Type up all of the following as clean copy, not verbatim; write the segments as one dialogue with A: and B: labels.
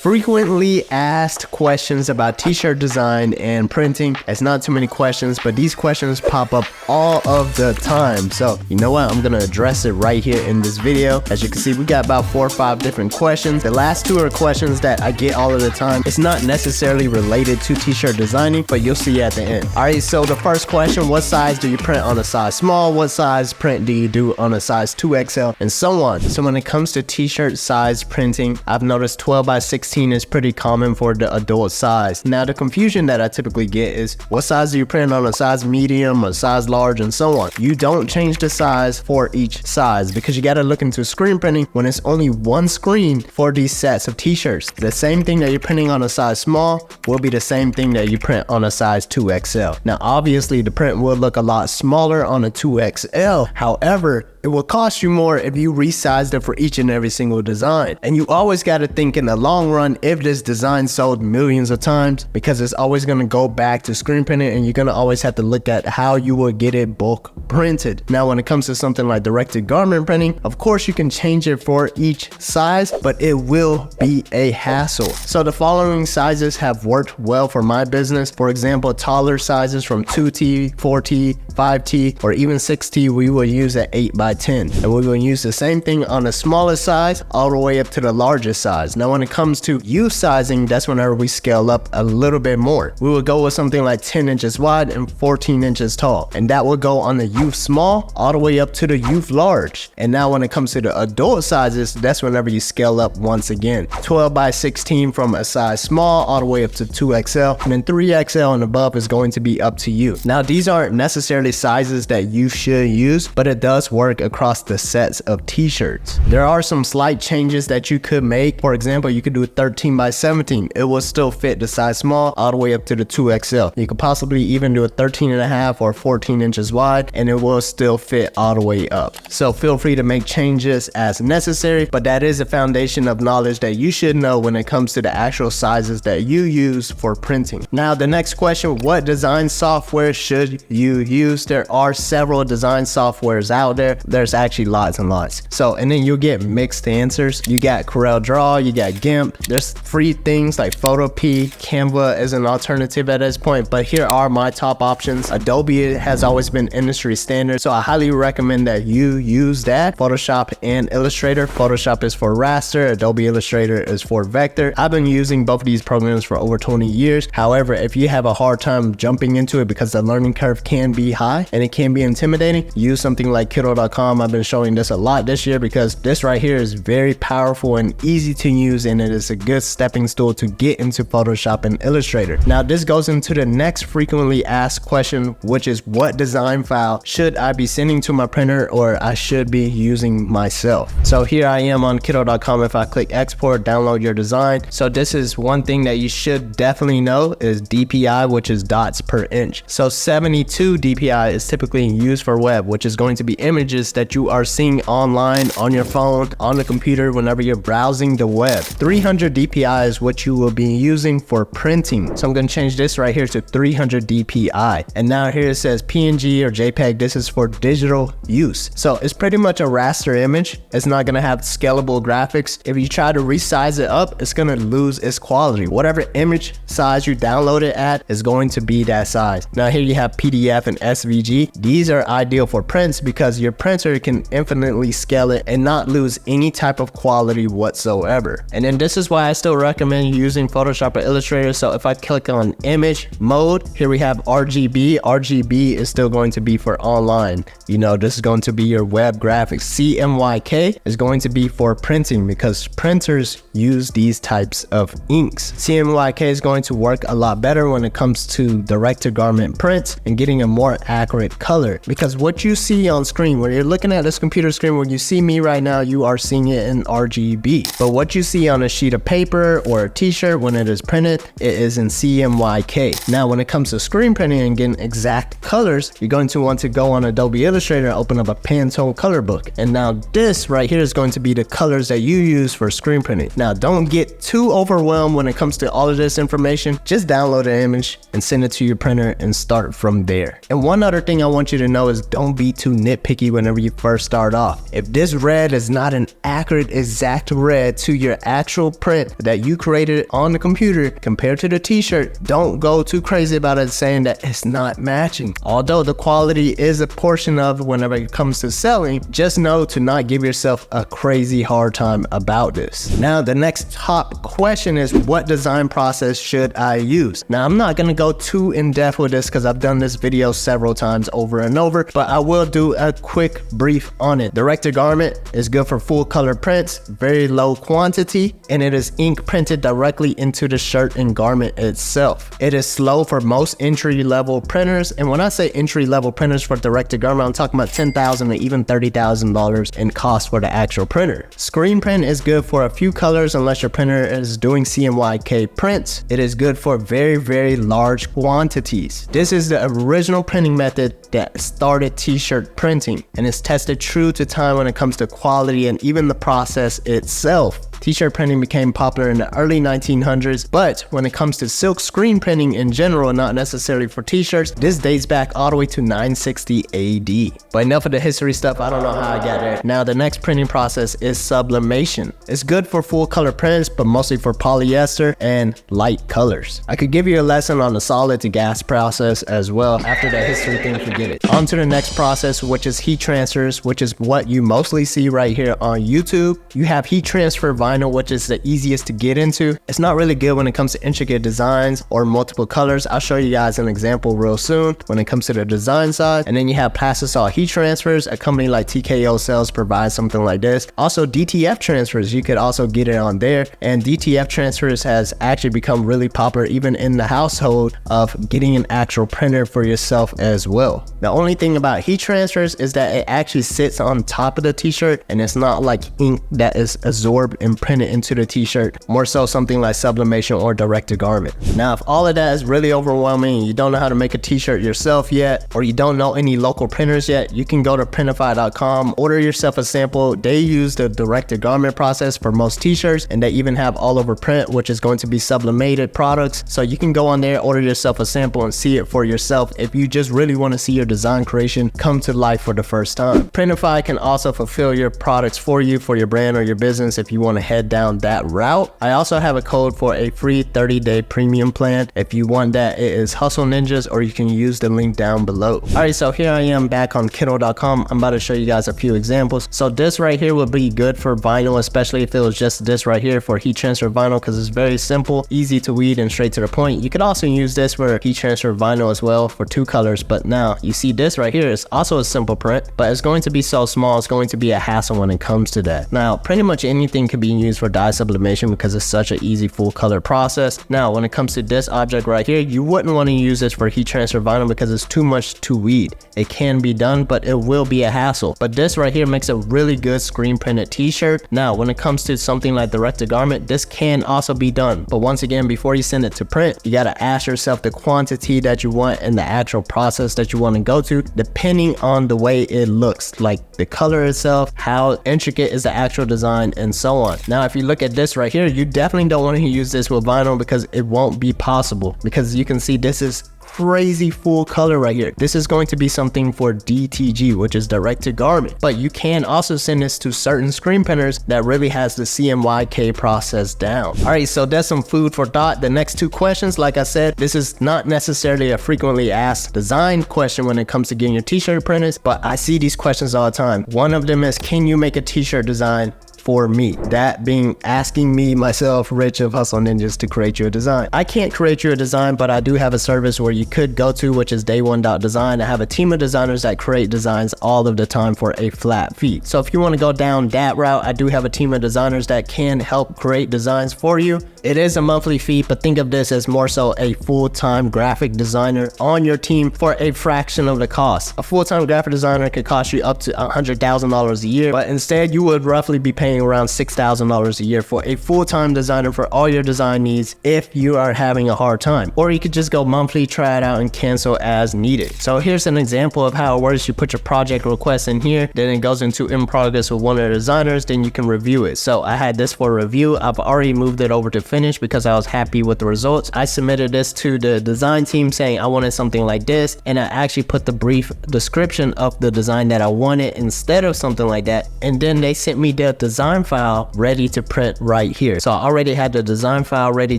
A: Frequently asked questions about t-shirt design and printing. It's not too many questions, but these questions pop up all of the time. So you know what? I'm gonna address it right here in this video. As you can see, we got about 4 or 5 different questions. The last 2 are questions that I get all of the time. It's not necessarily related to t-shirt designing, but you'll see at the end. All right, so the first question, what size do you print on a size small? What size print do you do on a size 2XL? And so on. So when it comes to t-shirt size printing, I've noticed 12 by 16 is pretty common for the adult size. Now the confusion that I typically get is what size do you print on a size medium, a size large, and so on. You don't change the size for each size because you got to look into screen printing when it's only one screen for these sets of t-shirts. The same thing that you're printing on a size small will be the same thing that you print on a size 2XL. Now obviously the print will look a lot smaller on a 2XL. However, it will cost you more if you resized it for each and every single design. And you always got to think in the long run if this design sold millions of times, because it's always going to go back to screen printing and you're going to always have to look at how you will get it bulk printed. Now when it comes to something like directed garment printing, of course you can change it for each size, but it will be a hassle. So the following sizes have worked well for my business. For example, taller sizes from 2T, 4T, 5T, or even 6T, we will use at 8 by 10. And we will use the same thing on the smallest size all the way up to the largest size. Now when it comes to youth sizing, that's whenever we scale up a little bit more. We will go with something like 10 inches wide and 14 inches tall. And that will go on the youth small all the way up to the youth large. And now when it comes to the adult sizes, that's whenever you scale up once again. 12 by 16 from a size small all the way up to 2XL. And then 3XL and above is going to be up to you. Now these aren't necessarily sizes that you should use, but it does work across the sets of t-shirts. There are some slight changes that you could make. For example, you could do 13 by 17. It will still fit the size small all the way up to the 2XL. You could possibly even do a 13.5 or 14 inches wide and it will still fit all the way up. So feel free to make changes as necessary, but that is a foundation of knowledge that you should know when it comes to the actual sizes that you use for printing. Now the next question, what design software should you use? There are several design softwares out there. There's actually lots and lots. So, and then you'll get mixed answers. You got CorelDRAW, you got GIMP. There's free things like Photopea. Canva is an alternative at this point, but here are my top options. Adobe has always been industry standard, so I highly recommend that you use that. Photoshop and Illustrator. Photoshop is for raster, Adobe Illustrator is for vector. I've been using both of these programs for over 20 years. However, if you have a hard time jumping into it because the learning curve can be high and it can be intimidating, use something like Kiddo.com. I've been showing this a lot this year because this right here is very powerful and easy to use, and it is a good stepping stool to get into Photoshop and Illustrator. Now this goes into the next frequently asked question, which is what design file should I be sending to my printer or I should be using myself? So here I am on Kiddo.com. If I click export, download your design. So this is one thing that you should definitely know is DPI, which is dots per inch. So 72 DPI is typically used for web, which is going to be images that you are seeing online, on your phone, on the computer, whenever you're browsing the web. 300 DPI is what you will be using for printing. So I'm going to change this right here to 300 DPI. And now here it says PNG or JPEG. This is for digital use. So it's pretty much a raster image. It's not going to have scalable graphics. If you try to resize it up, it's going to lose its quality. Whatever image size you download it at is going to be that size. Now here you have PDF and SVG. These are ideal for prints because your printer can infinitely scale it and not lose any type of quality whatsoever. And then this is why I still recommend using Photoshop or Illustrator. So if I click on image mode, here we have RGB. RGB is still going to be for online. You know, this is going to be your web graphics. CMYK is going to be for printing because printers use these types of inks. CMYK is going to work a lot better when it comes to direct-to-garment prints and getting a more accurate color, because what you see on screen when you're looking at this computer screen, when you see me right now, you are seeing it in RGB, but what you see on a sheet of paper or a t-shirt when it is printed, it is in CMYK. Now when it comes to screen printing and getting exact colors, you're going to want to go on Adobe Illustrator and open up a Pantone color book, and now this right here is going to be the colors that you use for screen printing. Now don't get too overwhelmed when it comes to all of this information. Just download an image and send it to your printer and start from there. And one other thing I want you to know is don't be too nitpicky when whenever you first start off. If this red is not an accurate exact red to your actual print that you created on the computer compared to the t-shirt, don't go too crazy about it saying that it's not matching. Although the quality is a portion of whenever it comes to selling, just know to not give yourself a crazy hard time about this. Now the next top question is, what design process should I use? Now I'm not gonna go too in depth with this because I've done this video several times over and over, but I will do a quick brief on it. Direct-to-garment is good for full color prints, very low quantity, and it is ink printed directly into the shirt and garment itself. It is slow for most entry-level printers, and when I say entry-level printers for direct-to-garment, I'm talking about $10,000 to even $30,000 in cost for the actual printer. Screen print is good for a few colors unless your printer is doing CMYK prints. It is good for very large quantities. This is the original printing method that started t-shirt printing, and it's tested true to time when it comes to quality and even the process itself. T-shirt printing became popular in the early 1900s, but when it comes to silk screen printing in general, not necessarily for t-shirts, this dates back all the way to 960 AD. But enough of the history stuff, I don't know how I got there. Now the next printing process is sublimation. It's good for full color prints, but mostly for polyester and light colors. I could give you a lesson on the solid to gas process as well. After that history thing, forget it. On to the next process, which is heat transfers, which is what you mostly see right here on YouTube. You have heat transfer vinyl, which is the easiest to get into. It's not really good when it comes to intricate designs or multiple colors. I'll show you guys an example real soon when it comes to the design side. And then you have plastisol heat transfers. A company like TKO Cells provides something like this. Also DTF transfers, you could also get it on there. And DTF transfers has actually become really popular even in the household of getting an actual printer for yourself as well. The only thing about heat transfers is that it actually sits on top of the t-shirt and it's not like ink that is absorbed and printed into the t-shirt, more so something like sublimation or direct-to-garment. Now if all of that is really overwhelming and you don't know how to make a t-shirt yourself yet, or you don't know any local printers yet, you can go to printify.com, order yourself a sample. They use the direct-to-garment process for most t-shirts, and they even have all over print, which is going to be sublimated products. So you can go on there, order yourself a sample and see it for yourself if you just really want to see your design creation come to life for the first time. Printify can also fulfill your products for you, for your brand or your business if you want to head down that route. I also have a code for a free 30-day premium plan. If you want that, it is Hustle Ninjas, or you can use the link down below. Alright, so here I am back on Kindle.com. I'm about to show you guys a few examples. So this right here would be good for vinyl, especially if it was just this right here for heat transfer vinyl, because it's very simple, easy to weed, and straight to the point. You could also use this for heat transfer vinyl as well for 2 colors, but now you see this right here is also a simple print, but it's going to be so small, it's going to be a hassle when it comes to that. Now pretty much anything can be used for dye sublimation because it's such an easy full color process. Now when it comes to this object right here, you wouldn't want to use this for heat transfer vinyl because it's too much to weed. It can be done, but it will be a hassle. But this right here makes a really good screen printed t-shirt. Now when it comes to something like direct-to-garment, this can also be done, but once again, before you send it to print, you got to ask yourself the quantity that you want and the actual process that you want to go to, depending on the way it looks, like the color itself, how intricate is the actual design, and so on. Now if you look at this right here, you definitely don't want to use this with vinyl because it won't be possible, because you can see this is crazy full color right here. This is going to be something for DTG, which is direct to garment, but you can also send this to certain screen printers that really has the CMYK process down. All right, so that's some food for thought. The next 2 questions, like I said, this is not necessarily a frequently asked design question when it comes to getting your t-shirt printed, but I see these questions all the time. One of them is, can you make a t-shirt design for me? That being asking me, myself, Rich of Hustle Ninjas, to create you a design. I can't create you a design, but I do have a service where you could go to, which is day1.design. I have a team of designers that create designs all of the time for a flat fee. So if you want to go down that route, I do have a team of designers that can help create designs for you. It is a monthly fee, but think of this as more so a full-time graphic designer on your team for a fraction of the cost. A full-time graphic designer could cost you up to $100,000 a year, but instead you would roughly be paying spending around $6,000 a year for a full-time designer for all your design needs if you are having a hard time. Or you could just go monthly, try it out, and cancel as needed. So here's an example of how it works. You put your project request in here, then it goes into in progress with one of the designers, then you can review it. So I had this for review. I've already moved it over to finish because I was happy with the results. I submitted this to the design team saying I wanted something like this, and I actually put the brief description of the design that I wanted instead of something like that, and then they sent me the design file ready to print right here. So I already had the design file ready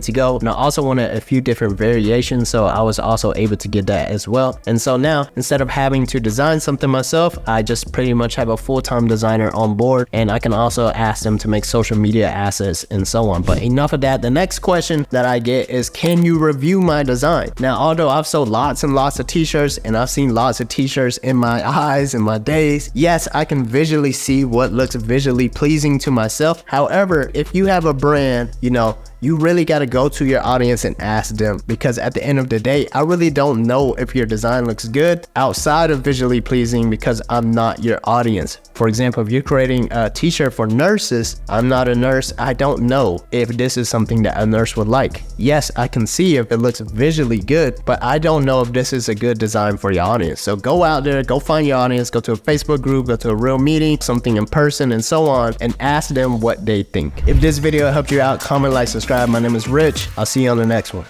A: to go, and I also wanted a few different variations, so I was also able to get that as well. And so now, instead of having to design something myself, I just pretty much have a full-time designer on board, and I can also ask them to make social media assets and so on. But enough of that. The next question that I get is, can you review my design? Now, although I've sold lots and lots of t-shirts and I've seen lots of t-shirts in my eyes in my days, yes, I can visually see what looks visually pleasing to myself. However, if you have a brand, you really got to go to your audience and ask them, because at the end of the day, I really don't know if your design looks good outside of visually pleasing because I'm not your audience. For example, if you're creating a t-shirt for nurses, I'm not a nurse. I don't know if this is something that a nurse would like. Yes, I can see if it looks visually good, but I don't know if this is a good design for your audience. So go out there, go find your audience, go to a Facebook group, go to a real meeting, something in person, and so on, and ask them what they think. If this video helped you out, comment, like, subscribe. My name is Rich. I'll see you on the next one.